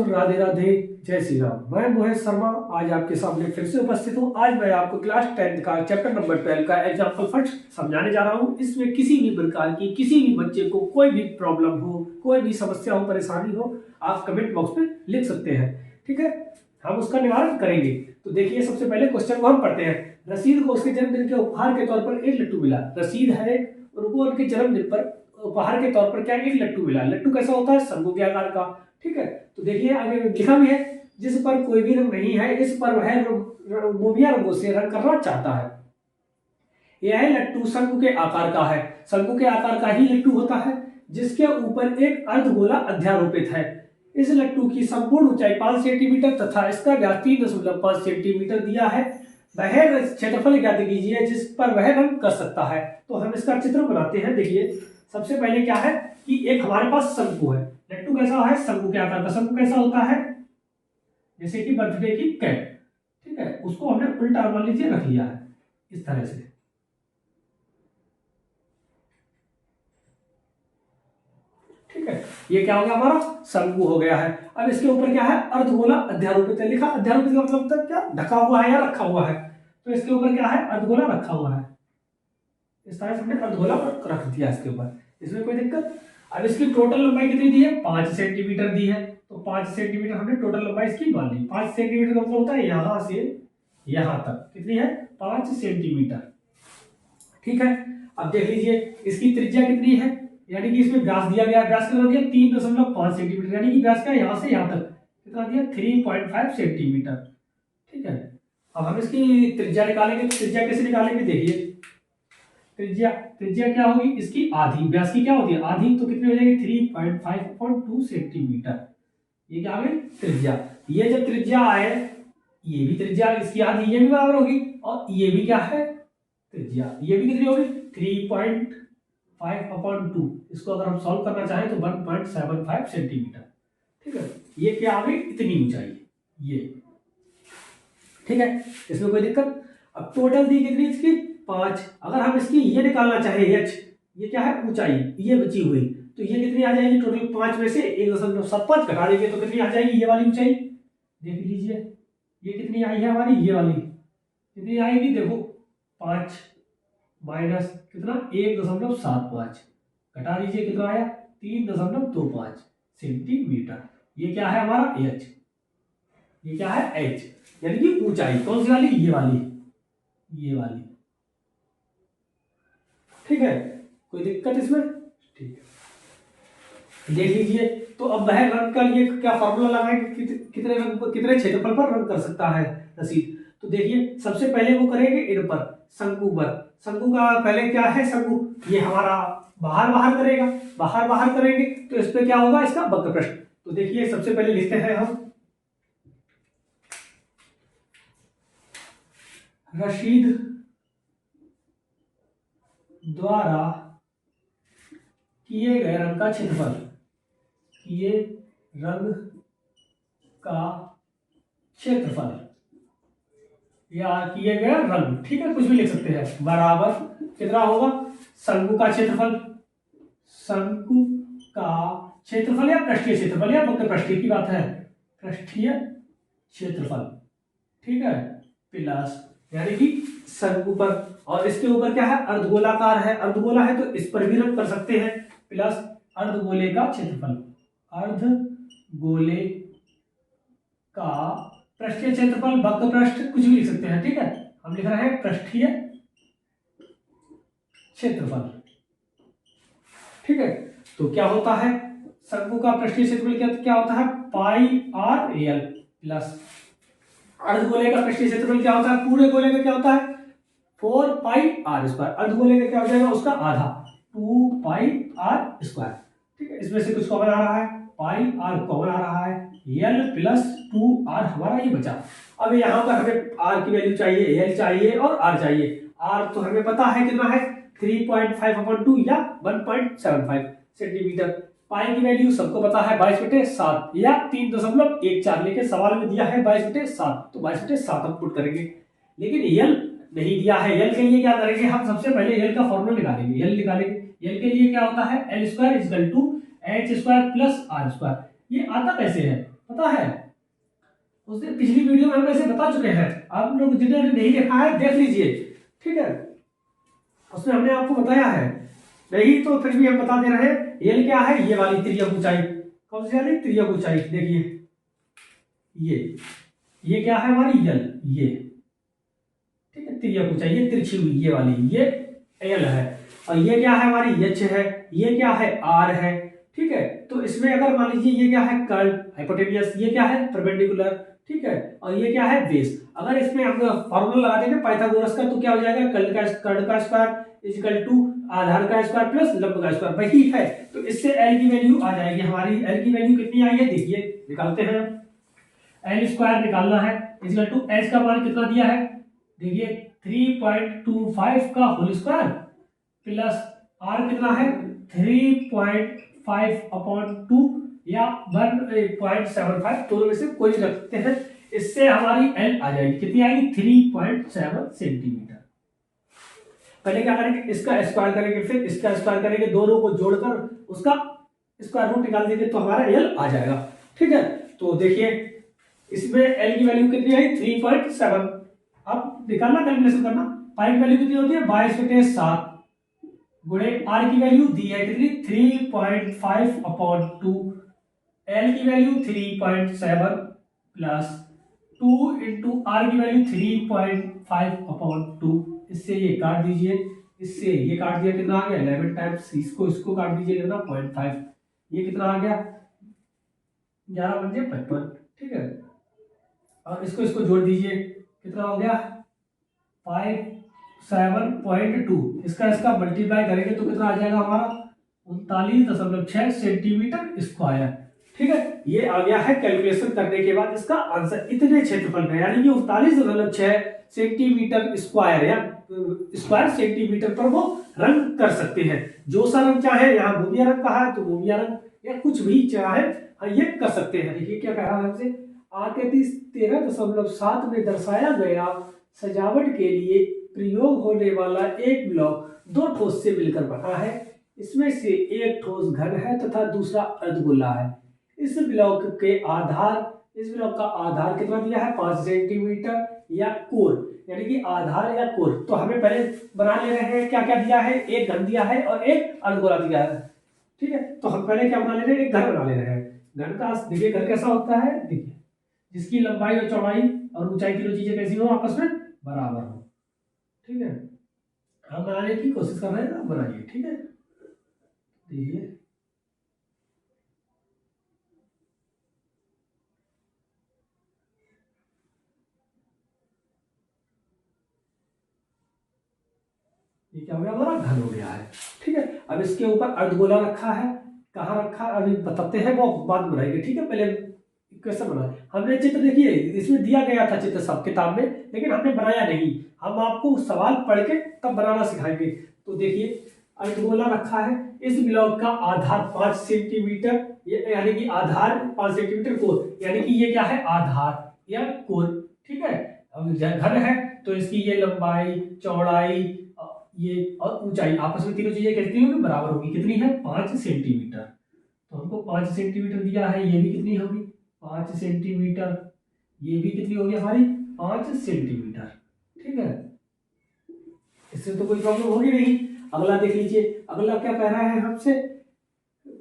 राधे राधे, जय श्री राम। मैं मोहित शर्मा आज आपके सामने फिर से उपस्थित हूँ। आज मैं आपको क्लास 10 का चैप्टर नंबर 12 का एग्जाम्पल फर्स्ट समझाने जा रहा हूँ। इसमें किसी भी प्रकार की किसी भी बच्चे को कोई भी प्रॉब्लम हो, कोई भी समस्या हो, परेशानी हो, आप कमेंट बॉक्स में लिख सकते हैं। ठीक है, हम उसका निवारण करेंगे। तो देखिए, सबसे पहले क्वेश्चन को हम पढ़ते हैं। रशीद को उसके जन्मदिन के उपहार के तौर पर एक लट्टू मिला। रशीद है, उनको उनके जन्मदिन पर उपहार के तौर पर क्या एक लट्टू मिला। लट्टू कैसा होता है? शंकु के आकार का। ठीक है, तो देखिए आगे लिखा भी है, जिस पर कोई भी रंग नहीं है, इस पर वह मोबिया रंगों से रंग करना चाहता है। यह लट्टू शंकु के आकार का है। शंकु के आकार का ही लट्टू होता है, जिसके ऊपर एक अर्धगोला अध्यारोपित है। इस लट्टू की संपूर्ण ऊंचाई 5 सेंटीमीटर तथा इसका व्यास 3.5 सेंटीमीटर दिया है। वह क्षेत्रफल ज्ञात कीजिए जिस पर वह रंग कर सकता है। तो हम इसका चित्र बनाते हैं। देखिए, सबसे पहले क्या है कि एक हमारे पास शंकु है। लट्टू कैसा है? शंकु के आकार का। शंकु कैसा होता है? जैसे कि बर्थडे की कैप। ठीक है, उसको हमने उल्टा मान लीजिए रख लिया है इस तरह से। ठीक है, ये क्या हो गया? हमारा शंकु हो गया है। अब इसके ऊपर क्या है? अर्धगोला अध्यारोपित है। लिखा अध्यारोपित का मतलब क्या? ढका हुआ है या रखा हुआ है। तो इसके ऊपर क्या है? अर्धगोला रखा हुआ है। इस तरह से हमने अर्धगोला रख दिया इसके ऊपर। इसमें कोई दिक्कत? अब इसकी टोटल लंबाई कितनी दी है? 5 सेंटीमीटर दी है। तो 5 सेंटीमीटर हमने टोटल लंबाई इसकी मान ली। 5 सेंटीमीटर का मतलब होता है यहां से यहां तक। कितनी है? 5 सेंटीमीटर। ठीक है, अब देख लीजिए इसकी त्रिज्या कितनी है, यानी कि इसमें व्यास दिया गया। व्यास कितना दिया? 3.5 सेंटीमीटर, यानी कि व्यास का यहां से यहां तक कितना दिया? 3.5 सेंटीमीटर। ठीक है, अब हम इसकी त्रिज्या निकालेंगे। त्रिज्या कैसे निकालेंगे? देखिए, त्रिज्या त्रिज्या क्या होगी? इसकी आधी। व्यास की क्या होती है? आधी। तो कितनी हो जाएगी? 3.5/2 सेंटीमीटर। ये क्या होगी? त्रिज्या। ये जब त्रिज्या आए, ये भी त्रिज्या इसकी आधी, ये भी बराबर होगी। और ये भी क्या है? त्रिज्या। ये भी कितनी होगी? 3.5/2। इसको अगर हम सॉल्व करना चाहें तो 1.75 सेंटीमीटर। ठीक है, ये क्या आ गई? इतनी ऊंचाई ये। ठीक है, इसमें कोई दिक्कत? अब टोटल दी कितनी इसकी? 5। अगर हम इसकी ये निकालना चाहे h, ये क्या है? ऊंचाई, ये बची हुई, तो ये कितनी आ जाएगी? टोटल 5 में से 1.75 घटा देंगे तो कितनी आ जाएगी? ये वाली ऊंचाई देख लीजिए, ये कितनी आई है हमारी? ये वाली कितनी आएगी? देखो, 5 माइनस कितना? 1.75 घटा दीजिए, कितना आया? 3.25 सेंटीमीटर। ये क्या है हमारा? h। ये क्या है? h, यानी कि ऊंचाई। कौन सी वाली? ये वाली, ये वाली। ठीक है, कोई दिक्कत इसमें? ठीक है, देख लीजिए। तो अब वह रंग का लिए क्या फॉर्मूला लगाएंगे? कितने रंग, कितने क्षेत्रफल पर रंग कर सकता है रशीद। तो देखिए, सबसे पहले वो करेंगे इन पर, शंकु पर। शंकु का पहले क्या है? शंकु ये हमारा बाहर बाहर करेगा, बाहर बाहर करेंगे तो इस पे क्या होगा? इसका वक्र पृष्ठ। तो देखिए, सबसे पहले लिखते हैं हम, रशीद द्वारा किए गए रंग का क्षेत्रफल, किए रंग का क्षेत्रफल या किए गए रंग, ठीक है, कुछ भी लिख सकते हैं, बराबर कितना होगा? शंकु का क्षेत्रफल, शंकु का क्षेत्रफल या पृष्ठीय क्षेत्रफल या वक्र पृष्ठीय की बात है, पृष्ठीय क्षेत्रफल। ठीक है, प्लस यानी कि शंकु पर, और इसके ऊपर क्या है? अर्धगोलाकार है। अर्धगोला है तो इस पर भी रंग कर सकते हैं, प्लस अर्धगोले का क्षेत्रफल, अर्धगोले का पृष्ठीय क्षेत्रफल, वक्र पृष्ठ, कुछ भी लिख सकते हैं। ठीक है, हम लिख रहे हैं पृष्ठीय क्षेत्रफल। ठीक है, तो क्या होता है? शंकु का पृष्ठीय क्षेत्रफल क्या होता है? πr/l प्लस अर्धगोले का पृष्ठीय क्षेत्रफल क्या होता है? पूरे गोले का क्या होता है? 4πr²। अर्धगोले का क्या हो जाएगा? उसका आधा, 2πr²। ठीक है, इसमें से कुछ कॉमन आ रहा है, πr कॉमन आ रहा है, l प्लस 2r हमारा ये बचा। अब यहाँ पर हमें r की वैल्यू चाहिए, l चाहिए और r चाहिए। r तो हमें पता है कितना है? 3.5/2 या 1.75 सेंटीमीटर। पाई की वैल्यू सबको पता है 22/7 या 3.14, लेकिन सवाल में दिया है 22/7, तो 22/7 हम पुट करेंगे। लेकिन यल नहीं दिया है। यल के लिए क्या करेंगे? हम सबसे पहले यल का फॉर्मूला निकालेंगे। यल निकालेंगे, यल के लिए क्या होता है? l² = h² + r²। ये आता कैसे है? पता है? उसने पिछली वीडियो में हम ऐसे बता चुके हैं, आप लोग जिन्होंने नहीं देखा है देख लीजिए, ठीक है, उसमें हमने आपको बताया है। नहीं तो फिर भी हम बता दे रहे हैं। एल क्या है? ये वाली तिर्यक ऊंचाई। कौन सी वाली? तिर्यक ऊंचाई। देखिए ये क्या है हमारी? एल। ये ठीक है, तिर्यक ऊंचाई, ये तिरछी हुई ये वाली, ये एल है। और ये क्या है हमारी? एच है। ये क्या है? आर है। ठीक है, तो इसमें अगर मान लीजिए ये क्या है? Curve hypotenuse. ये क्या है? परपेंडिकुलर। ठीक है, और ये क्या है? बेस। अगर इसमें हम फॉर्मूला लगा देंगे पाइथागोरस का, तो क्या हो जाएगा? कर्ड का स्क्वायर इक्वल टू आधार का स्क्वायर प्लस लंब का स्क्वायर, वही है। तो इससे एल की वैल्यू आ जाएगी हमारी। एल की वैल्यू कितनी आई है? देखिए निकालते हैं। एल स्क्वायर निकालना है, इक्वल टू एच का मान कितना दिया है? देखिए 3.25 का होल स्क्वायर प्लस आर कितना है? 3.5 अपॉन 2 या 1.75, दोनों में से कोई भी रखते हैं। इससे हमारी एल आ जाएगी, कितनी आएगी? 3.7 सेंटीमीटर। पहले क्या करेंगे? इसका स्क्वायर करेंगे, फिर इसका स्क्वायर करेंगे, दोनों को जोड़कर उसका स्क्वायर रूट निकाल देंगे तो हमारा एल आ जाएगा। ठीक है, तो देखिए इसमें एल की वैल्यू कितनी आई? 3.7। अब निकालना, कैलकुलेशन करना। पाई की वैल्यू कितनी होती है? 22/7 गुणे आर की वैल्यू दी है कितनी? 3.5 अपॉन 2। एल की वैल्यू 3.7 प्लस 2 इंटू आर की वैल्यू 3.5 अपॉन 2। इससे ये काट दीजिए, इससे ये काट दिया, कितना आ गया? 11 टाइम्स। इसको काट दीजिए, कितना? 0.5। ये कितना आ गया? 11 बन गया 55। ठीक है, और इसको जोड़ दीजिए, कितना हो गया? 57.2। इसका मल्टीप्लाई करेंगे तो कितना आ जाएगा हमारा? 39.6 सेंटीमीटर स्क्वायर। ठीक है, ये आ गया है कैलकुलेशन करने के बाद इसका आंसर इतने क्षेत्रफल में, यानी कि 39.6 सेंटीमीटर स्क्वायर या स्क्वायर सेंटीमीटर पर वो रंग कर सकते हैं। जो सा रंग चाहे, यहाँ मोबिया रंग कहा है तो मोबिया रंग या कुछ भी चाहे, हाँ ये कर सकते हैं। देखिए क्या कह रहा है हमसे? आकृति 13.7 में दर्शाया गया सजावट के लिए प्रयोग होने वाला एक ब्लॉक दो ठोस से मिलकर बना है। इसमें से एक ठोस घन है तथा दूसरा अर्धगोला है। इस ब्लॉक का आधार कितना दिया है? 5 सेंटीमीटर या कोर, यानी कि आधार या कोर। तो हमें पहले बना ले रहे हैं, क्या क्या दिया है? एक घन दिया है और एक अर्धगोला दिया है। ठीक है, तो हम पहले क्या बना ले रहे हैं? एक घन बना ले रहे हैं। घन का देखिए घन कैसा होता है? देखिए जिसकी लंबाई और चौड़ाई और ऊंचाई, तीनों चीजें कैसी हो? आपस में बराबर हो। ठीक है, हम बनाने की कोशिश कर रहे हैं ना, बनाइए। ठीक है, देखिए ये क्या हो गया? हमारा घन हो गया है। ठीक है, अब इसके ऊपर अर्धगोला रखा है। कहाँ रखा है अभी बताते हैं, वो बाद में बनाएंगे। ठीक है, पहले कैसे बना हमने चित्र? देखिए इसमें दिया गया था चित्र सब किताब में, लेकिन हमने बनाया नहीं। हम आपको सवाल पढ़ के तब बनाना सिखाएंगे। तो देखिए अर्धगोला रखा है। इस ब्लॉक का आधार 5 सेंटीमीटर, यानी कि आधार 5 सेंटीमीटर, कोर यानी कि ये क्या है? आधार या कोर। ठीक है, अब घन है तो इसकी ये लंबाई, चौड़ाई, ये और ऊंचाई आपस में तीनों चीजें कितनी होगी? बराबर होगी। कितनी है? 5 सेंटीमीटर। तो हमको 5 सेंटीमीटर दिया है, ये भी कितनी होगी? 5 सेंटीमीटर। ये भी कितनी होगी हमारी? 5 सेंटीमीटर। ठीक है, इससे तो कोई प्रॉब्लम होगी नहीं। अगला देख लीजिए, अगला क्या कह रहा है हमसे?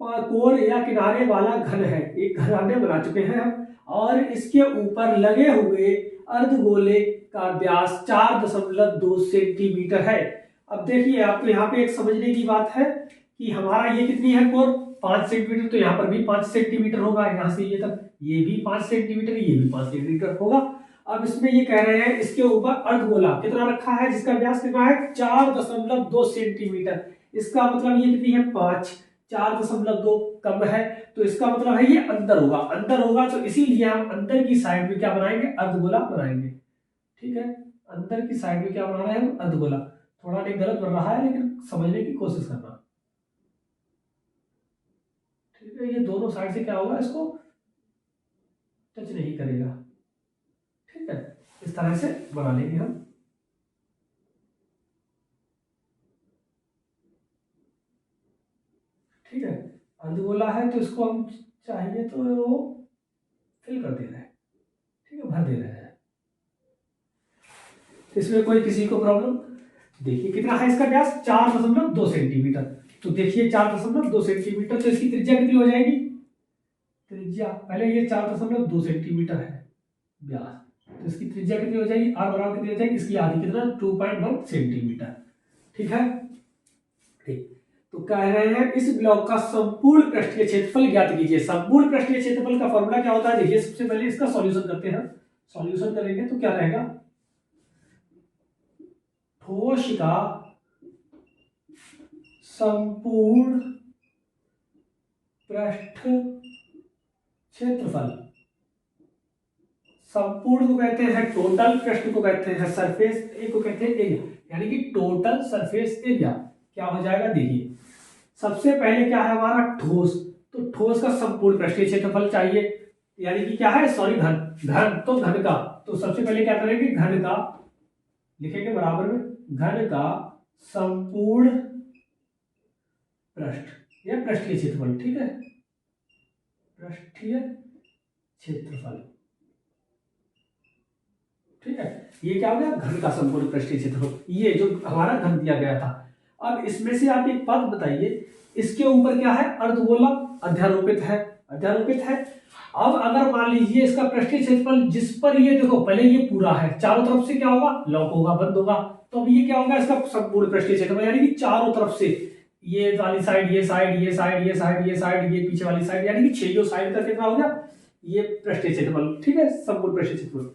कोण या किनारे वाला घन है। एक घन हमने बना चुके हैं हम, और इसके ऊपर लगे हुए अर्धगोले का व्यास 4.2 सेंटीमीटर है। अब देखिए आपको यहाँ पे एक समझने की बात है कि हमारा ये कितनी है? कोण 5 सेंटीमीटर, तो यहाँ पर भी 5 सेंटीमीटर होगा। यहाँ से ये तक ये भी 5 सेंटीमीटर, ये भी 5 सेंटीमीटर होगा। अब इसमें ये कह रहे हैं इसके ऊपर अर्धगोला कितना रखा है, जिसका व्यास कितना है? 4.2 सेंटीमीटर। इसका मतलब ये कितनी है? 5। 4.2 कम है, तो इसका मतलब है ये अंदर होगा। अंदर होगा तो इसीलिए हम अंदर की साइड में क्या बनाएंगे? अर्धगोला बनाएंगे। ठीक है, अंदर की साइड में क्या बना रहे हैं हम? अर्धगोला। थोड़ा नहीं गलत बन रहा है, लेकिन समझने की कोशिश करना। ठीक है, ये दोनों साइड से क्या होगा? इसको टच नहीं करेगा। ठीक है, इस तरह से बना लेंगे हम। ठीक है, अर्धगोला है तो इसको हम चाहिए तो फिल कर दे रहे हैं, ठीक है, भर दे रहे हैं। इसमें कोई किसी को प्रॉब्लम? देखिए कितना है इसका व्यास, 4.2 सेंटीमीटर। तो देखिए 4.2 सेंटीमीटर, तो इसकी त्रिज्या कितनी हो जाएगी? त्रिज्या पहले ये 4.2 सेंटीमीटर है व्यास, तो इसकी त्रिज्या कितनी हो जाएगी? आर बराबर कितनी हो जाएगी? इसकी आधी कितना? 2.1 सेंटीमीटर। ठीक है, ठीक। तो कह रहे हैं इस ब्लॉक का संपूर्ण पृष्ठीय क्षेत्रफल ज्ञात कीजिए। संपूर्ण पृष्ठीय क्षेत्रफल का फॉर्मूला क्या होता है? देखिए सबसे पहले इसका सॉल्यूशन करते हैं। सॉल्यूशन करेंगे तो क्या रहेगा? ठोस का संपूर्ण पृष्ठ क्षेत्रफल, संपूर्ण को कहते हैं टोटल, पृष्ठ को कहते हैं सरफेस, ए को कहते हैं एरिया, यानी कि टोटल सरफेस एरिया क्या हो जाएगा? देखिए सबसे पहले क्या है हमारा? ठोस। तो ठोस का संपूर्ण पृष्ठीय क्षेत्रफल चाहिए, यानी कि क्या है? सॉरी, घन। घन तो घन का, तो सबसे पहले क्या करेंगे? घन का लिखेंगे बराबर में, घन का संपूर्ण पृष्ठ या पृष्ठीय क्षेत्रफल। ठीक है, पृष्ठीय क्षेत्रफल। ठीक है, ये क्या हो गया? घन का संपूर्ण पृष्ठीय क्षेत्रफल, ये जो हमारा घन दिया गया था। अब इसमें से आप एक बात बताइए, इसके ऊपर क्या है? अर्धगोला अध्यारोपित है, अध्यारोपित है। अब अगर मान लीजिए इसका पृष्ठीय क्षेत्रफल जिस पर ये देखो पहले ये पूरा है, चारों तरफ से क्या होगा? लॉक होगा, बंद होगा। तो अब ये क्या होगा? इसका संपूर्ण पृष्ठीय क्षेत्रफल, यानी कि चारों तरफ से, ये वाली साइड, ये साइड, ये साइड, ये साइड, ये साइड, ये पीछे वाली साइड, यानी कि 6 साइड का कितना हो गया? ये पृष्ठीय क्षेत्रफल। ठीक है, संपूर्ण पृष्ठीय क्षेत्रफल।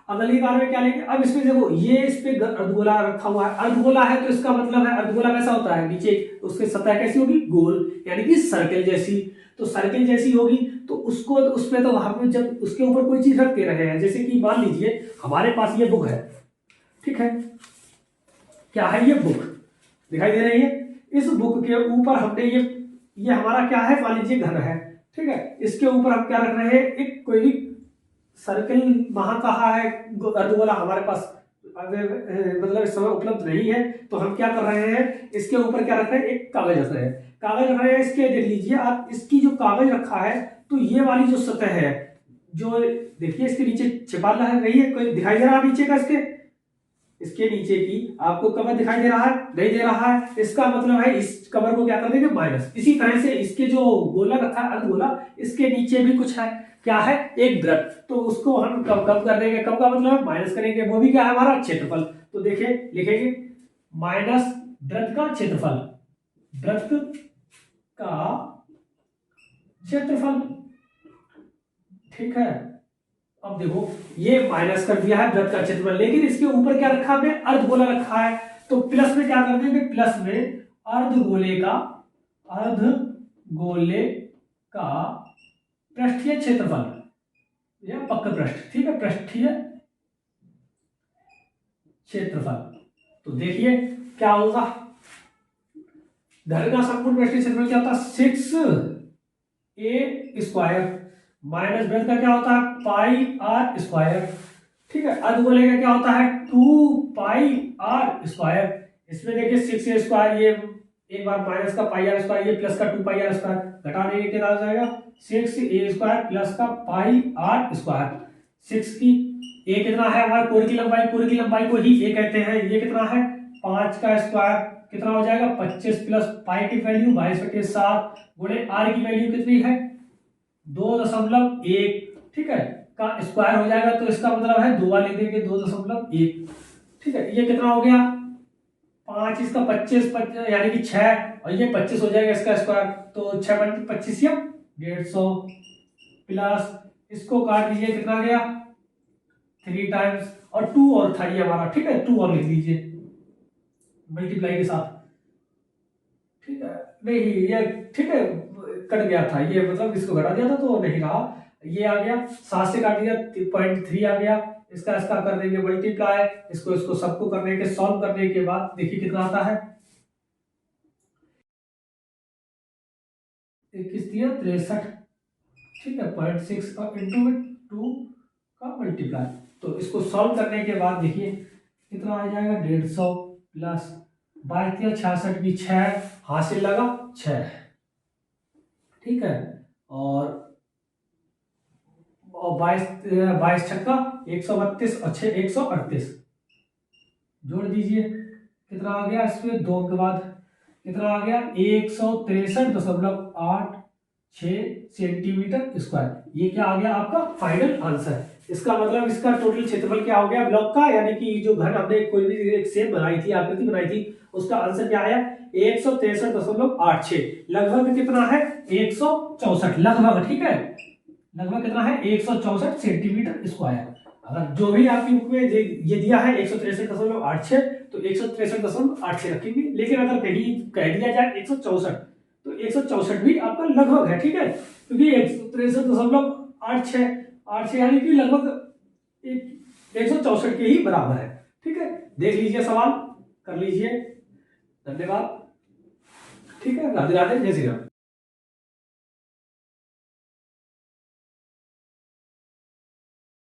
अगली बार में क्या लेंगे? अब इसमें देखो ये इस पे अर्धगोला रखा हुआ है, अर्धगोला है तो इसका मतलब है अर्धगोला कैसा होता है? नीचे उसकी सतह कैसी होगी? गोल, यानी कि सर्कल जैसी। तो सर्कल जैसी होगी तो उसको, उसमें तो हम जब उसके ऊपर कोई चीज रख दे रहे हैं, जैसे कि मान लीजिए हमारे पास ये बुक है, ठीक है, क्या है? ये बुक दिखाई दे रही है। इस बुक के ऊपर हमने ये हमारा क्या है? मान लीजिए घर है, ठीक है, इसके ऊपर हम क्या रख रहे हैं? एक कोई सर्कल वहां कहा है, अर्धगोला हमारे पास मतलब इस समय उपलब्ध नहीं है, तो हम क्या कर रहे हैं? इसके ऊपर क्या रख रहे हैं? एक कागज रख रहे हैं, कागज रख रहे हैं। इसके देख लीजिए आप, इसकी जो कागज रखा है, तो ये वाली जो सतह है, जो देखिए इसके नीचे छिपा रही है, कोई दिखाई दे रहा है नीचे का? इसके नीचे की आपको कवर दिखाई दे रहा है? नहीं दे रहा है। इसका मतलब है इस कवर को क्या कर देंगे? माइनस। इसी तरह से इसके जो गोला रखा है अर्धगोला, इसके नीचे भी कुछ है, क्या है? एक वृत्त। तो उसको हम कम कर देंगे, कम का मतलब है माइनस करेंगे, वो भी क्या है? हमारा क्षेत्रफल। तो देखिए लिखेंगे माइनस वृत्त का क्षेत्रफल, वृत्त का क्षेत्रफल। ठीक है, अब देखो ये माइनस कर दिया है वृत्त का क्षेत्रफल, लेकिन इसके ऊपर क्या रखा हमने? अर्धगोला रखा है, तो प्लस में क्या कर देंगे? प्लस में अर्धगोले का पृष्ठीय क्षेत्रफल या पक्का पृष्ठ। ठीक है, पृष्ठीय क्षेत्रफल। तो देखिए क्या होगा? घर का संपूर्ण पृष्ठीय क्षेत्रफल क्या होता है? 6a² माइनस वृत्त का क्या होता है? πr²। ठीक है, अर्धगोले का क्या होता है? 2πr²। इसमें देखिए 6a², ये एक बार माइनस का πr², ये प्लस का 2πr², घटा देंगे कितना हो जाएगा? 6a² प्लस का πr²। 6 की ए कितना है हमारा? कोण की लंबाई, कोण की लंबाई को ही ए कहते हैं। ये कितना है? 5 का स्क्वायर कितना हो जाएगा? 25 प्लस पाई की वैल्यू 22/7 गुणे आर की वैल्यू कितनी है? 2.1। ठीक है, का स्क्वायर हो जाएगा, तो इसका मतलब है 2 लिख देंगे, 2.1। ठीक है, ये कितना हो गया? 5, इसका 25 यानी कि 6, और ये 25 हो जाएगा इसका स्क्वायर, तो 6 × 25 या 150 प्लस इसको काट दीजिए, कितना गया? 3 टाइम्स, और 2 और था ये हमारा। ठीक है, 2 और लिख लीजिए मल्टीप्लाई के साथ। ठीक है, नहीं ये ठीक है, कट गया था ये, मतलब इसको घटा दिया था तो नहीं रहा, ये आ गया 7 से काट दिया, 0.3 आ गया। इसका कर देंगे मल्टीप्लाई, इसको सबको करने के सॉल्व करने के बाद देखिए कितना आता है? 21 दिया 63। ठीक है, 0.6 का इंटू में 2 का मल्टीप्लाई, तो इसको सॉल्व करने के बाद देखिए कितना आ जाएगा? 150 प्लस 22 की 6 हासिल लगा 6। ठीक है, और और 22 छक्का 132 और 6 138। जोड़ दीजिए, कितना आ गया इसमें 2 के बाद कितना आ गया 163.86 सेंटीमीटर स्क्वायर। ये क्या आ गया आपका फाइनल आंसर। इसका मतलब इसका टोटल क्षेत्रफल क्या हो गया ब्लॉक का, यानी कि जो घर हमने कोई भी एक शेप बनाई थी, आकृति बनाई थी, उसका आंसर क्या आया 163.86। लगभग कितना है 164, लगभग, ठीक है, लगभग कितना है 164 सेंटीमीटर स्क्वायर। अगर जो भी आपकी बुक में ये दिया है 163.86 तो 163.86 रखेंगे, लेकिन अगर कहीं कह दिया जाए 164 तो 164 भी आपका लगभग है, ठीक है, क्योंकि 163.86 यानी कि लगभग 164 के ही बराबर है। ठीक है, देख लीजिए, सवाल कर लीजिए। धन्यवाद। ठीक है, राधे राधे, जय श्री राम।